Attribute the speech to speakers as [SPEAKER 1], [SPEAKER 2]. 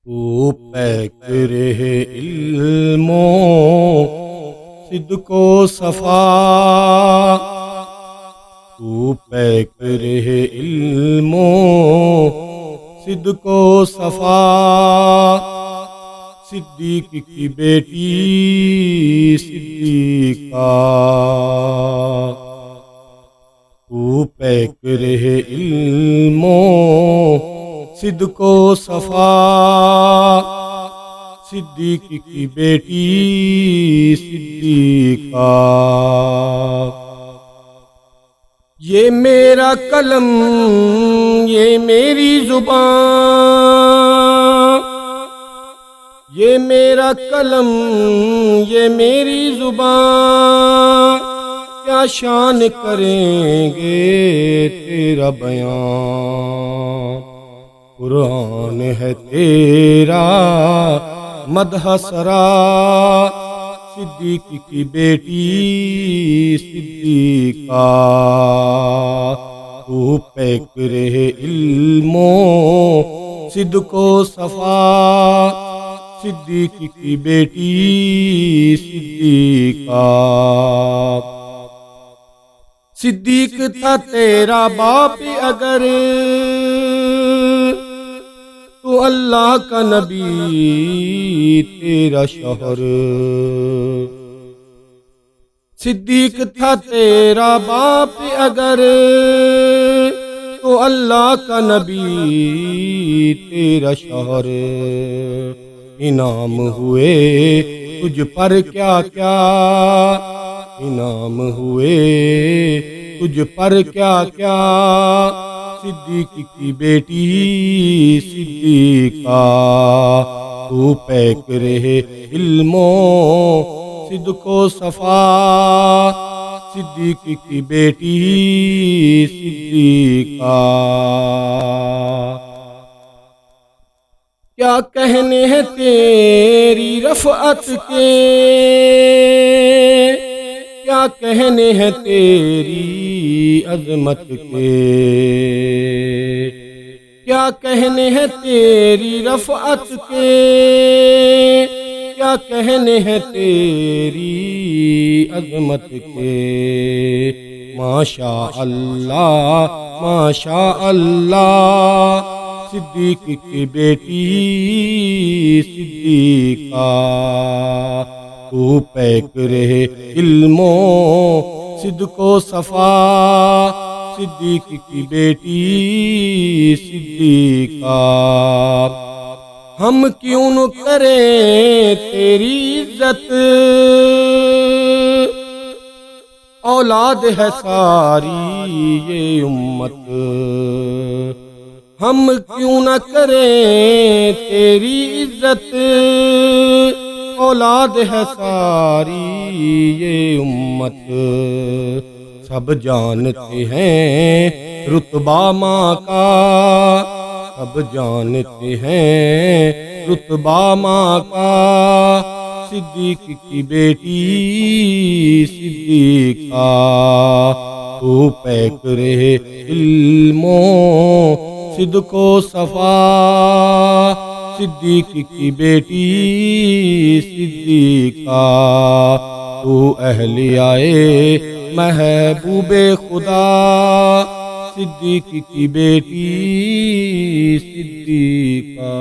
[SPEAKER 1] تو پیکر ہے علم و صدق و صفا، تو پیکر ہے علم و صدق و صفا، صدیق کی بیٹی صدیقہ، تو پیکر ہے علم و صدق و صفا، صدیق کی بیٹی صدیقہ۔ یہ میرا قلم، یہ میری زبان، یہ میرا قلم، یہ میری زبان، کیا شان کریں گے تیرا بیان۔ قرآن ہے تیرا مدح سرا، صدیق کی بیٹی صدیقہ، تو پیکر ہے علم و صدق و صفا، صدیق کی بیٹی صدیقہ۔ صدیق تھا تیرا باپ اگر تو اللہ کا نبی تیرا شوہر، صدیق تھا تیرا باپ اگر تو اللہ کا نبی تیرا شوہر۔ انعام ہوئے تجھ پر کیا کیا، انعام ہوئے تجھ پر کیا کیا، صدیق کی بیٹی صدیقہ، تو پیکر ہے علم و صدق و صفا، صدیق کی بیٹی صدیقہ۔ کیا کہنے ہیں تیری رفعت کے، کیا کہنے ہیں تیری عظمت کے، کیا کہنے ہیں تیری رفعت کے، کیا کہنے ہیں تیری عظمت کے۔ ماشاء اللہ ماشاء اللہ، صدیق کی بیٹی صدیقہ، تو پیکر ہے علم و صدق و صفا، صدیق کی بیٹی صدیقہ۔ ہم کیوں نہ کریں تیری عزت، اولاد ہے ساری یہ امت، ہم کیوں نہ کریں تیری عزت، اولاد ہے ساری یہ امت۔ سب جانتے ہیں رتبہ ماں کا، سب جانتے ہیں رتبہ ماں کا، صدیق کی بیٹی صدیقہ، تو پیکر ہے علم و صدق و صفا، صدیق کی بیٹی صدیقہ، تو اہلیائے محبوب خدا، صدیق کی بیٹی صدیقہ۔